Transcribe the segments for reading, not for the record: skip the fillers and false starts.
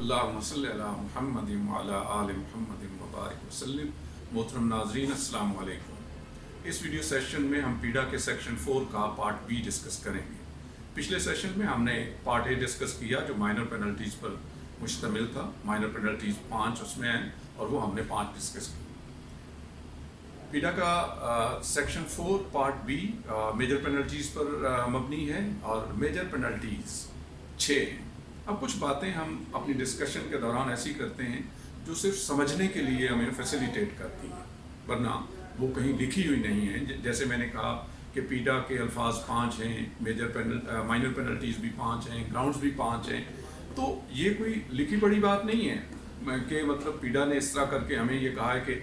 अल्लाहुम्मा सल्लि अला मुहम्मदिन व अला आलि मुहम्मदिन व बारिक वसल्लिम। मोहतरम नाज़रीन, अस्सलामु अलैकुम। इस वीडियो सेशन में हम पीडा के सेक्शन 4 का पार्ट बी डिस्कस करेंगे। पिछले सेशन में हमने पार्ट ए डिस्कस किया जो माइनर पेनल्टीज़ पर मुश्तमिल था। माइनर पेनल्टीज़ 5 उसमें हैं और वो हमने 5 डिस्कस की। पीडा का section 4 part B major penalties पर मबनी है और मेजर पेनल्टीज़ 6 हैं। अब कुछ बातें हम अपनी डिस्कशन के दौरान ऐसी करते हैं जो सिर्फ समझने के लिए हमें फैसिलिटेट करती हैं, वरना वो कहीं लिखी हुई नहीं है। जैसे मैंने कहा कि पीडा के अल्फाज 5 हैं, माइनर पेनल्टीज़ भी 5 हैं, ग्राउंड्स भी 5 हैं। तो ये कोई लिखी पड़ी बात नहीं है कि मतलब पीडा ने इस तरह करके हमें ये कहा है कि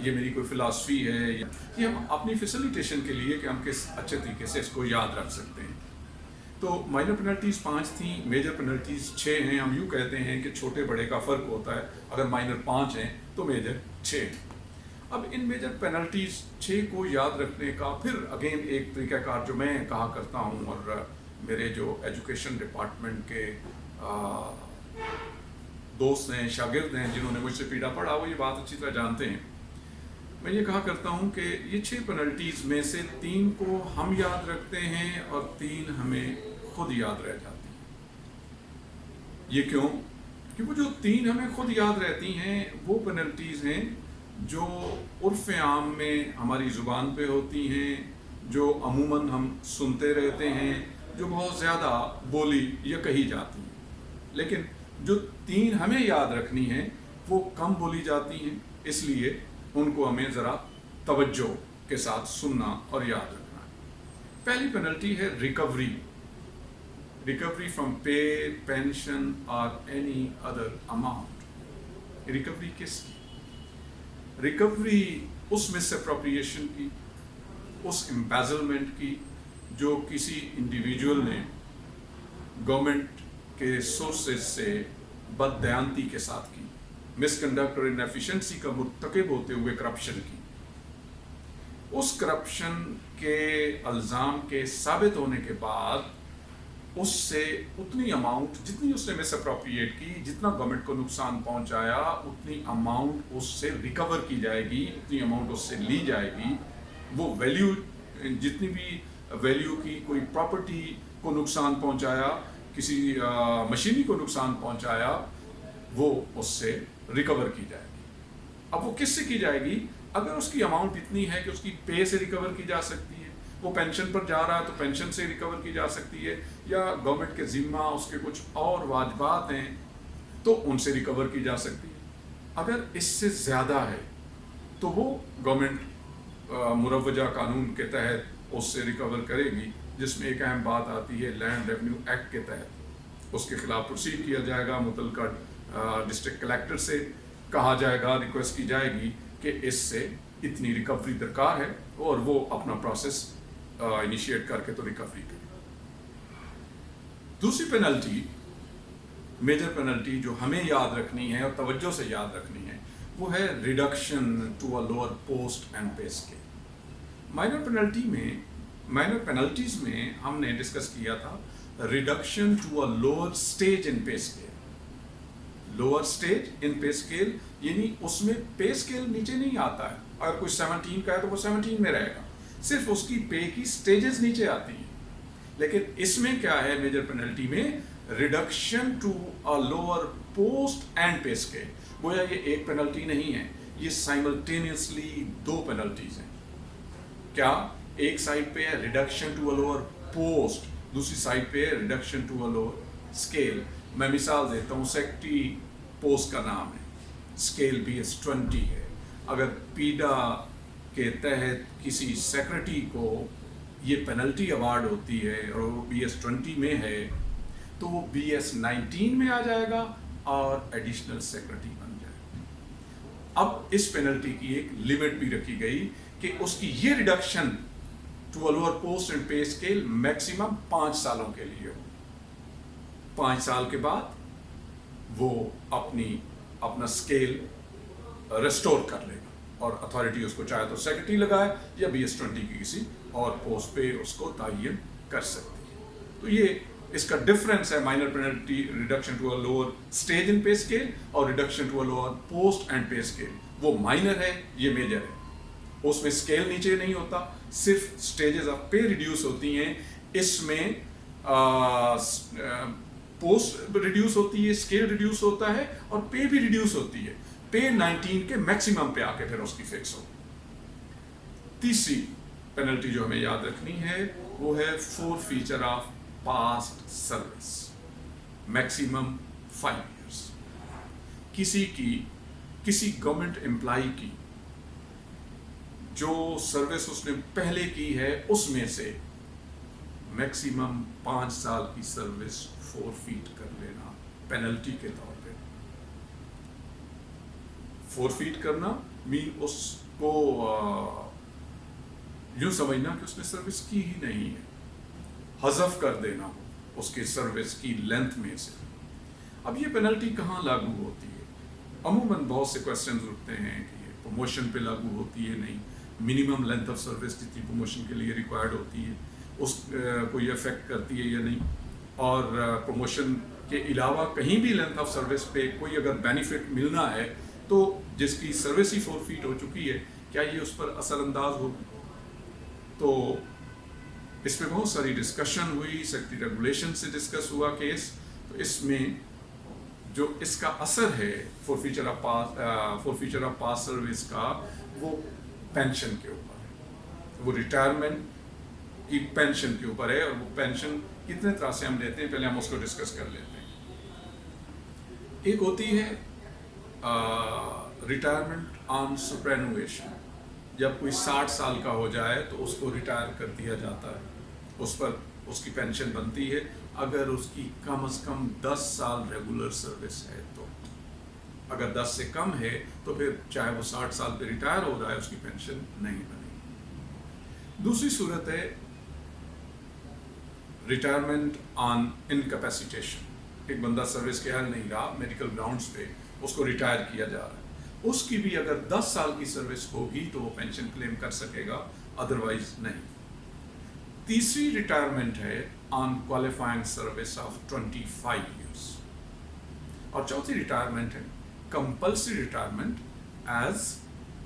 ये मेरी कोई फ़िलासफ़ी है। ये हम अपनी फैसिलिटेशन के लिए कि हम किस अच्छे तरीके से इसको याद रख सकते हैं। तो माइनर पेनल्टीज़ 5 थी, मेजर पेनल्टीज़ 6 हैं। हम यूँ कहते हैं कि छोटे बड़े का फ़र्क होता है, अगर माइनर 5 हैं तो मेजर 6 हैं। अब इन मेजर पेनल्टीज़ 6 को याद रखने का फिर अगेन एक तरीक़ाकार जो मैं कहा करता हूँ और मेरे जो एजुकेशन डिपार्टमेंट के दोस्त हैं, शागिर्द हैं जिन्होंने मुझसे पीडा पढ़ा, वो ये बात अच्छी तरह जानते हैं। मैं ये कहा करता हूँ कि ये 6 पेनल्टीज़ में से 3 को हम याद रखते हैं और 3 हमें खुद याद रह जाती हैं। ये क्यों? क्योंकि जो 3 हमें खुद याद रहती हैं वो पेनल्टीज़ हैं जो उर्फ़ आम में हमारी ज़ुबान पे होती हैं, जो अमूमन हम सुनते रहते हैं, जो बहुत ज़्यादा बोली या कही जाती हैं। लेकिन जो 3 हमें याद रखनी है वो कम बोली जाती हैं, इसलिए उनको हमें ज़रा तवज्जो के साथ सुनना और याद रखना है। पहली पेनल्टी है recovery. Recovery from pay, pension और एनी अदर अमाउंट। रिकवरी किसकी? रिकवरी उस मिसअप्रोप्रिएशन की, उस एम्बेजलमेंट की जो किसी इंडिविजुअल ने गवर्नमेंट के सोर्सेज से बददयांती के साथ की, मिसकंडक्ट और इनएफिशिएंसी का मुर्तकिब होते हुए करप्शन की। उस करप्शन के अल्ज़ाम के साबित होने के बाद उससे उतनी अमाउंट जितनी उसने मिसअप्रोप्रिएट की, जितना गवर्नमेंट को नुकसान पहुंचाया, उतनी अमाउंट उससे रिकवर की जाएगी, उतनी अमाउंट उससे ली जाएगी। वो वैल्यू, जितनी भी वैल्यू की कोई प्रॉपर्टी को नुकसान पहुंचाया, किसी मशीनरी को नुकसान पहुंचाया, वो उससे रिकवर की जाएगी। अब वो किससे की जाएगी? अगर उसकी अमाउंट इतनी है कि उसकी पे से रिकवर की जा सकती है, वो पेंशन पर जा रहा है तो पेंशन से रिकवर की जा सकती है, या गवर्नमेंट के ज़िम्मा उसके कुछ और वाजिबात हैं तो उनसे रिकवर की जा सकती है। अगर इससे ज़्यादा है तो वो गवर्नमेंट मुरवजा कानून के तहत उससे रिकवर करेगी, जिसमें एक अहम बात आती है लैंड रेवेन्यू एक्ट के तहत उसके खिलाफ प्रोसीड किया जाएगा। मुतल्लिका डिस्ट्रिक्ट कलेक्टर से कहा जाएगा, रिक्वेस्ट की जाएगी कि इससे इतनी रिकवरी दरकार है और वो अपना प्रोसेस इनिशिएट करके तो रिकवरी करे। दूसरी पेनल्टी, मेजर पेनल्टी जो हमें याद रखनी है और तवज्जो से याद रखनी है, वो है reduction to a lower post and pay scale. Minor penalties में हमने डिस्कस किया था reduction to a lower stage in pay scale. Lower stage in pay scale यानी उसमें पे स्केल नीचे नहीं आता है। अगर कोई 17 का है तो वो 17 में रहेगा, सिर्फ उसकी पे की स्टेजेस नीचे आती हैं। लेकिन इसमें क्या है? मेजर पेनल्टी में reduction to a lower post and pay scale. गोया ये एक पेनल्टी नहीं है, ये साइमल्टेनियसली 2 पेनल्टीज हैं। क्या? एक साइड पे है reduction to a lower post, दूसरी साइड पे है reduction to a lower scale. मैं मिसाल देता हूँ, सेक्रेटरी पोस्ट का नाम है, स्केल BS20 है। अगर पीडा के तहत किसी सेक्रेटरी को ये पेनल्टी अवार्ड होती है और वो BS20 में है तो वो BS19 में आ जाएगा और एडिशनल सेक्रेटरी बन जाएगा। अब इस पेनल्टी की एक लिमिट भी रखी गई कि उसकी ये reduction to a lower post and pay scale maximum 5 सालों के लिए हो। 5 साल के बाद वो अपना स्केल रेस्टोर कर लेगा और अथॉरिटी उसको चाहे तो सेक्रेटरी लगाए या BS20 की किसी और पोस्ट पे उसको तायन कर सकती है। तो ये اس کا ڈفرینس ہے minor penalty reduction to a lower stage in pay scale اور reduction to a lower post and pay scale. وہ مائنر ہے, یہ میجر ہے. اس میں اسکیل نیچے نہیں ہوتا, صرف اسٹیجز آف پے ریڈیوس ہوتی ہیں. اس میں پوسٹ ریڈیوس ہوتی ہے, اسکیل ریڈیوس ہوتا ہے اور پے بھی ریڈیوس ہوتی ہے. پے 19 کے میکسیمم پہ آ کے پھر اس کی فکس ہو. تیسری پینلٹی جو ہمیں یاد رکھنی ہے وہ ہے forfeiture of past service, maximum 5 years. کسی گورنمنٹ امپلائی کی جو سروس اس نے پہلے کی ہے اس میں سے میکسیمم 5 سال کی سروس فورفیٹ کر لینا پینلٹی کے طور پہ. فورفیٹ کرنا مین اس کو یوں سمجھنا کہ اس نے سروس کی ہی نہیں ہے, حذف کر دینا اس کی سروس کی لینتھ میں سے. اب یہ پینلٹی کہاں لاگو ہوتی ہے؟ عموماً بہت سے کوشچنز اٹھتے ہیں کہ یہ پروموشن پہ لاگو ہوتی ہے, نہیں. منیمم لینتھ آف سروس جتنی پروموشن کے لیے ریکوائرڈ ہوتی ہے اس کو یہ افیکٹ کرتی ہے یا نہیں, اور پروموشن کے علاوہ کہیں بھی لینتھ آف سروس پہ کوئی اگر بینیفٹ ملنا ہے تو جس کی سروس ہی فورفیٹ ہو چکی ہے کیا یہ اس پر اثر انداز ہوگی؟ تو اس میں بہت ساری ڈسکشن ہوئی, سیکٹری ریگولیشن سے ڈسکس ہوا کیس. تو اس میں جو اس کا اثر ہے فورفیچر آف پاس سروس کا وہ پینشن کے اوپر ہے, وہ ریٹائرمنٹ کی پینشن کے اوپر ہے. اور وہ پینشن کتنے طرح سے ہم لیتے ہیں پہلے ہم اس کو ڈسکس کر لیتے ہیں. ایک ہوتی ہے ریٹائرمنٹ آن سپرینویشن, جب کوئی 60 سال کا ہو جائے تو اس کو ریٹائر کر دیا جاتا ہے, اس پر اس کی پینشن بنتی ہے اگر اس کی کم از کم 10 سال ریگولر سروس ہے. تو اگر 10 سے کم ہے تو پھر چاہے وہ 60 سال پہ ریٹائر ہو رہا ہے اس کی پینشن نہیں بنے گی. دوسری صورت ہے ریٹائرمنٹ آن انکیپیسیٹیشن, ایک بندہ سروس کے حال نہیں رہا, میڈیکل گراؤنڈز پہ اس کو ریٹائر کیا جا رہا ہے, اس کی بھی اگر 10 سال کی سروس ہوگی تو وہ پینشن کلیم کر سکے گا, ادروائز نہیں. تیسری ریٹائرمنٹ ہے آن کوالیفائنگ سروس آف 25 years. اور چوتھی ریٹائرمنٹ ہے compulsory retirement as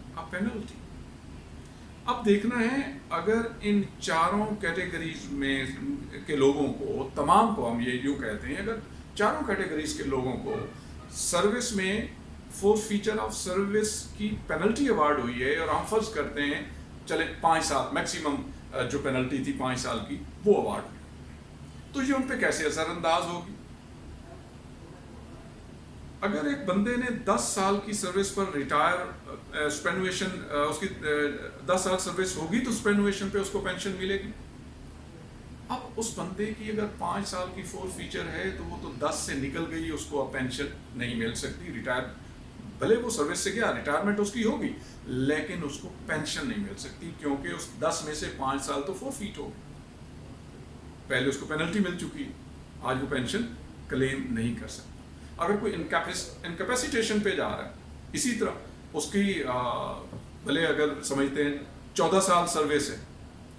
a penalty. اب دیکھنا ہے اگر ان چاروں کیٹیگریز میں کے لوگوں کو, تمام کو ہم یہ یوں کہتے ہیں, اگر چاروں کیٹیگریز کے لوگوں کو سروس میں فور فیچر آف سروس کی پینلٹی ایوارڈ ہوئی ہے اور ہم فرض کرتے ہیں چلے 5 سال میکسیمم جو پینلٹی تھی 5 سال کی وہ ایوارڈ ہوئی, تو یہ ان پہ کیسے اثر انداز ہوگی؟ اگر ایک بندے نے 10 سال کی سروس پر ریٹائر سپرینویشن, اس کی 10 سال سروس ہوگی تو سپرینویشن پہ اس کو پینشن ملے گی. اب اس بندے کی اگر 5 سال کی فور فیچر ہے تو وہ تو 10 سے نکل گئی, اس کو اب پینشن نہیں مل سکتی. ریٹائر بھلے وہ سروس سے گیا, ریٹائرمنٹ اس کی ہوگی لیکن اس کو پینشن نہیں مل سکتی کیونکہ اس 10 میں سے 5 سال تو فور فیٹ ہوگی, پہلے اس کو پینلٹی مل چکی, آج وہ پینشن کلیم نہیں کر سکتا. اگر کوئی انکیپیسیٹیشن پہ جا رہا ہے اسی طرح اس کی بھلے اگر سمجھتے ہیں 14 سال سروس ہے,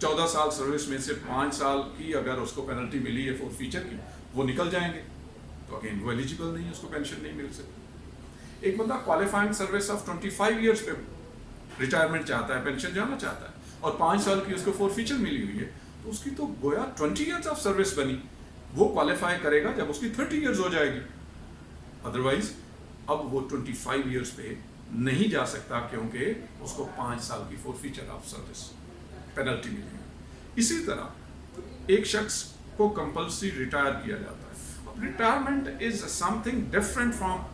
14 سال سروس میں سے 5 سال کی اگر اس کو پینلٹی ملی ہے فور فیچر کی, وہ نکل جائیں گے تو اگین وہ ایلیجیبل نہیں, اس کو پینشن نہیں مل سکتی. ایک بندہ کوالیفائنگ سروس آف 25 years پہ ریٹائرمنٹ چاہتا ہے, پینشن جانا چاہتا ہے, اور 5 سال کی اس کو فور فیچر ملی ہوئی ہے, تو اس کی تو گویا 20 years آف سروس بنی. وہ کوالیفائی کرے گا جب اس کی 30 years ہو جائے گی, ادروائز اب وہ 25 years پہ نہیں جا سکتا کیونکہ اس کو 5 سال کی forfeiture of service penalty ملی ہے. اسی طرح ایک شخص کو کمپلسری ریٹائر کیا جاتا ہے. اب retirement is some thing different from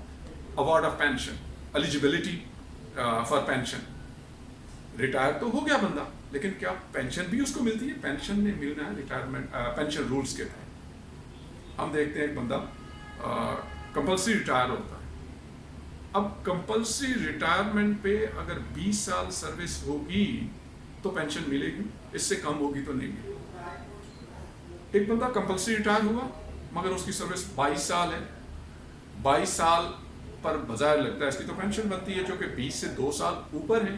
award of pension, eligibility for pension. Retire تو ہو گیا بندہ لیکن کیا پینشن بھی اس کو ملتی ہے؟ پینشن نہیں ملنا ہے ریٹائرمنٹ پینشن رولز کے تحت. ہم دیکھتے ہیں ایک بندہ کمپلسری ریٹائر ہوتا ہے. اب کمپلسری ریٹائرمنٹ پہ اگر 20 سال سروس ہوگی تو پینشن ملے گی, اس سے کم ہوگی تو نہیں ملے گی. ایک بندہ کمپلسری ریٹائر ہوا مگر اس کی سروس 22 سال ہے, 22 سال پر بظاہر لگتا ہے اس کی تو پینشن بنتی ہے چونکہ 20 سے 2 سال اوپر ہے,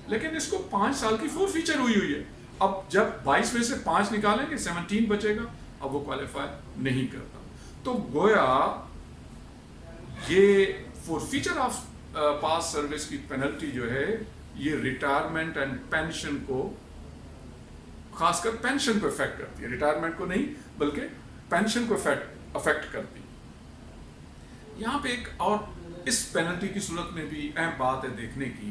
لیکن اس کو 5 سال کی فور فیچر ہوئی ہے. اب جب 22 میں سے 5 نکالیں گے 17 بچے گا, अब वो क्वालिफाई नहीं करता। तो गोया ये फॉरफीचर ऑफ पास सर्विस की पेनल्टी जो है ये रिटायरमेंट एंड पेंशन को, खासकर पेंशन को इफेक्ट करती है, रिटायरमेंट को नहीं बल्कि पेंशन को अफेक्ट करती है। यहाँ पे एक और इस पेनल्टी की सूरत में भी अहम बात है देखने की,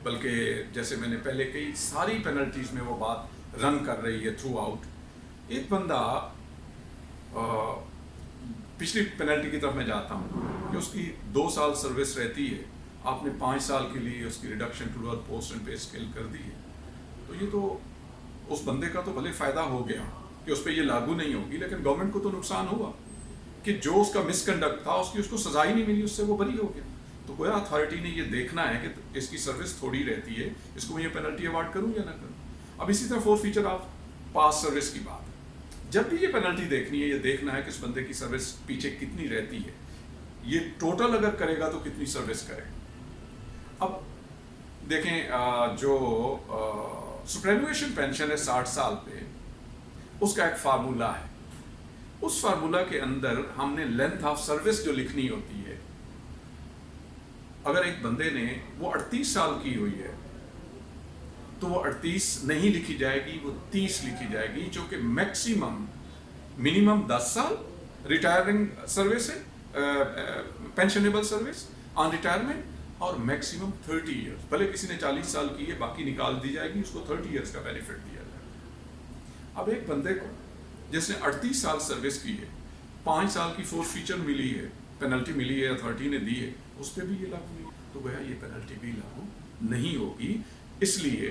बल्कि जैसे मैंने पहले कही सारी पेनल्टीज में वो बात रन कर रही है थ्रू आउट। एक बंदा पिछली पेनल्टी की तरफ मैं जाता हूँ कि उसकी 2 साल सर्विस रहती है, आपने 5 साल के लिए उसकी reduction to lower post and pay scale कर दी है, तो ये तो उस बंदे का तो भले फ़ायदा हो गया कि उस पर ये लागू नहीं होगी, लेकिन गवर्नमेंट को तो नुकसान हुआ कि जो उसका मिसकंडक्ट था उसको सजा ही नहीं मिली, उससे वो बरी हो गया। तो गोया अथॉरिटी ने ये देखना है कि इसकी सर्विस थोड़ी रहती है, इसको मैं ये पेनल्टी अवार्ड करूँ या ना करूँ। अब इसी तरह फॉरफीचर ऑफ पास सर्विस की बात है, जब भी ये पेनल्टी देखनी है, ये देखना है कि इस बंदे की सर्विस पीछे कितनी रहती है, ये टोटल अगर करेगा तो कितनी सर्विस करेगा। अब देखें जो सुपरएनुएशन पेंशन है 60 साल पे, उसका एक फार्मूला है। उस फार्मूला के अंदर हमने लेंथ ऑफ सर्विस जो लिखनी होती है, अगर एक बंदे ने वो 38 साल की हुई है तो वो 38 नहीं लिखी जाएगी, वो 30 लिखी जाएगी, जो कि मैक्सिमम मिनिमम 10 साल रिटायरिंग सर्विस है, पेंशनेबल सर्विस ऑन रिटायरमेंट, और मैक्सिमम 30 इयर्स। भले किसी ने 40 साल की है, बाकी निकाल दी जाएगी, उसको 30 इयर्स का बेनिफिट दिया जाएगा। अब एक बंदे को जिसने 38 साल सर्विस की है, 5 साल की फॉरफीचर मिली है, पेनल्टी मिली है, अथॉरिटी ने दी है, उस पर भी ये लागू नहीं, तो गया ये पेनल्टी भी लागू नहीं होगी। इसलिए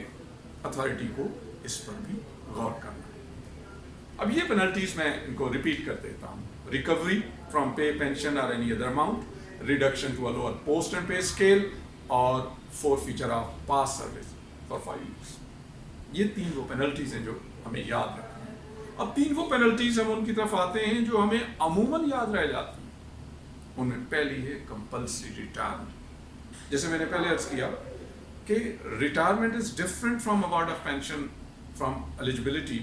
अथॉरिटी को इस पर भी गौर करना है। अब ये पेनल्टीज मैं इनको रिपीट कर देता हूँ: रिकवरी फ्रॉम पे, पेंशन और any other amount, reduction to a lower post and pay scale, और forfeiture of past service for 5 years. ये 3 वो पेनल्टीज हैं जो हमें याद रखनी है। अब 3 वो पेनल्टीज हम उनकी तरफ आते हैं जो हमें अमूमन याद रह जाती हैं। उनमें पहली है कंपल्सरी रिटायरमेंट। जैसे मैंने पहले अर्ज किया कि retirement is different from award of pension from eligibility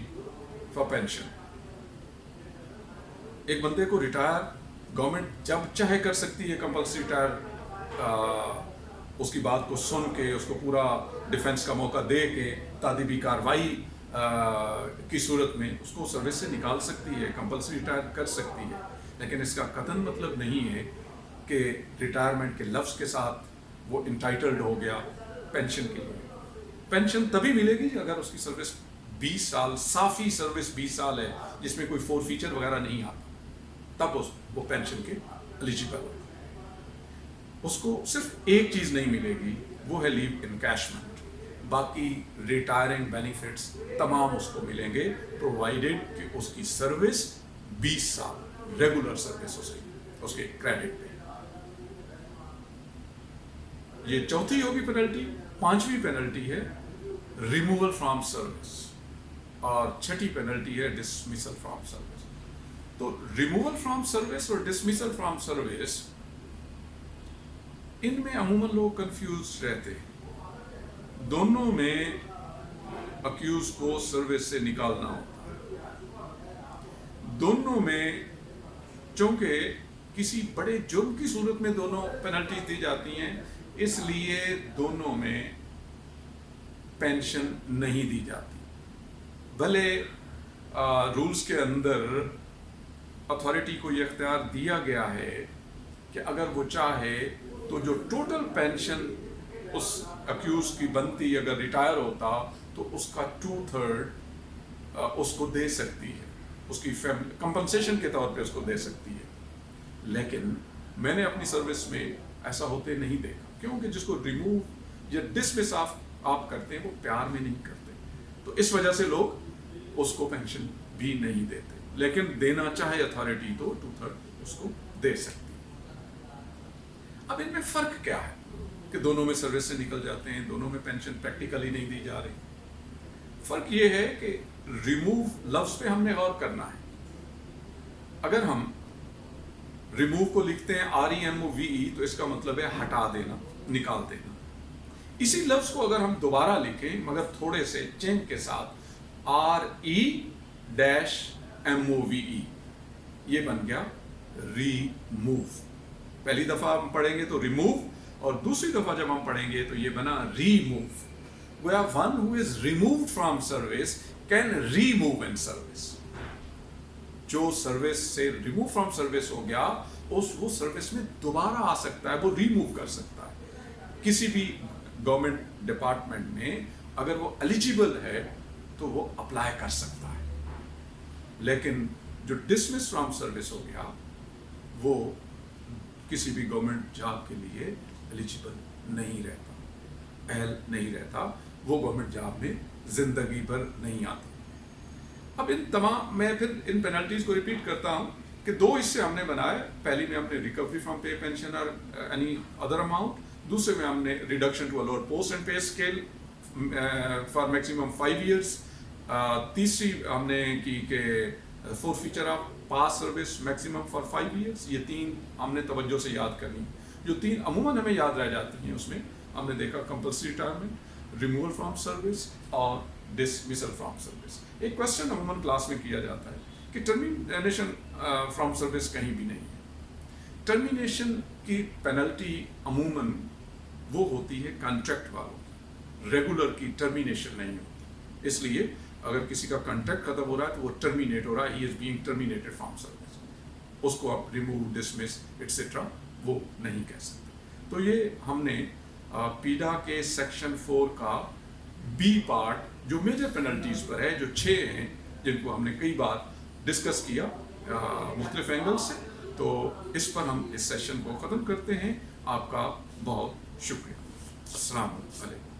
for pension. एक बंदे को रिटायर गवर्नमेंट जब चाहे कर सकती है, कंपल्सरी रिटायर उसकी बात को सुन के, उसको पूरा डिफेंस का मौका दे के, तादीबी कार्रवाई की सूरत में उसको सर्विस से निकाल सकती है, कंपल्सरी रिटायर कर सकती है। लेकिन इसका कतन मतलब नहीं है कि रिटायरमेंट के लफ्ज़ के साथ वो इंटाइटल्ड हो गया पेंशन के लिए। पेंशन तभी मिलेगी अगर उसकी सर्विस 20 साल, साफ़ी सर्विस 20 साल है, जिसमें कोई फॉरफीचर वगैरह नहीं आता, तब वो पेंशन के एलिजिबल है। उसको सिर्फ एक चीज़ नहीं मिलेगी, वो है लीव इनकैशमेंट। बाकी रिटायरिंग बेनिफिट्स तमाम उसको मिलेंगे, प्रोवाइडेड कि उसकी सर्विस 20 साल रेगुलर सर्विस उसके क्रेडिट पे। ये चौथी होगी पेनल्टी। 5वीं पेनल्टी है रिमूवल फ्रॉम सर्विस, और 6ठी पेनल्टी है डिसमिसल फ्रॉम सर्विस। तो रिमूवल फ्रॉम सर्विस और डिसमिसल फ्रॉम सर्विस, इनमें अमूमन लोग कंफ्यूज रहते हैं। दोनों में अक्यूज को सर्विस से निकालना होता है। दोनों में चूंकि किसी बड़े जुर्म की सूरत में दोनों पेनल्टी दी जाती हैं, इसलिए दोनों में पेंशन नहीं दी जाती। भले रूल्स के अंदर अथॉरिटी को यह इख्तियार दिया गया है कि अगर वो चाहे तो जो टोटल पेंशन उस अक्यूज की बनती, अगर रिटायर होता तो उसका 2/3 उसको दे सकती है, उसकी फैमिली कंपनसेशन के तौर पे उसको दे सकती है। लेकिन मैंने अपनी सर्विस में ऐसा होते नहीं देखा, क्योंकि जिसको रिमूव या डिसमिस आप करते हैं वो प्यार में नहीं करते, तो इस वजह से लोग उसको पेंशन भी नहीं देते। लेकिन देना चाहे अथॉरिटी तो 2/3 उसको दे सकती है। अब इनमें फ़र्क क्या है कि दोनों में सर्विस से निकल जाते हैं, दोनों में पेंशन प्रैक्टिकली नहीं दी जा रही। फ़र्क ये है कि रिमूव लफ्ज़ पे हमने गौर करना है। अगर हम रिमूव को लिखते हैं REMOVE, तो इसका मतलब है हटा देना, निकाल देना। इसी लफ्ज़ को अगर हम दोबारा लिखें मगर थोड़े से चेंज के साथ, डैश MOVE, ये बन गया रिमूव। पहली दफा हम पढ़ेंगे तो रिमूव, और दूसरी दफा जब हम पढ़ेंगे तो ये बना remove. Where one who is removed from service can remove in service। जो सर्विस से रिमूव फ्रॉम सर्विस हो गया, वो सर्विस में दोबारा आ सकता है, वो रिमूव कर सकता है। किसी भी गवर्नमेंट डिपार्टमेंट में अगर वो एलिजिबल है तो वो अप्लाई कर सकता है, लेकिन जो डिसमिस फ्रॉम सर्विस हो गया वो किसी भी गवर्नमेंट जॉब के लिए एलिजिबल नहीं रहता, अहल नहीं रहता, वो गवर्नमेंट जॉब में जिंदगी भर नहीं आता। अब इन तमाम, मैं फिर इन पेनल्टीज को रिपीट करता हूँ कि दो हिस्से हमने बनाए। पहली में हमने रिकवरी फ्रॉम पे, पेंशन और एनी अदर अमाउंट, दूसरे में हमने reduction to a lower post and pay scale for maximum 5 years, तीसरी हमने की कि forfeiture of past service maximum for 5 years। ये तीन हमने तवज्जो से याद करनी, जो तीन अमूमन हमें याद रह जाती हैं। उसमें हमने देखा compulsory retirement, removal from service और डिसमिसल फ्रॉम सर्विस। एक क्वेश्चन अमूमन क्लास में किया जाता है कि टर्मिनेशन फ्रॉम सर्विस कहीं भी नहीं है। टर्मिनेशन की पेनल्टी अमूमन वो होती है कॉन्ट्रैक्ट वालों की, रेगुलर की टर्मिनेशन नहीं होती। इसलिए अगर किसी का कॉन्ट्रैक्ट खत्म हो रहा है तो वो टर्मिनेट हो रहा है, he is being terminated from service. उसको आप रिमूव, डिसमिस एटसेट्रा वो नहीं कह सकते। तो ये हमने पीडा के सेक्शन 4 का बी पार्ट जो मेजर पेनल्टीज पर है, जो 6 हैं, जिनको हमने कई बार डिस्कस किया मुख्तलिफ एंगल से, तो इस पर हम इस सेशन को ख़त्म करते हैं। आपका बहुत शुक्रिया। अस्सलाम वालेकुम।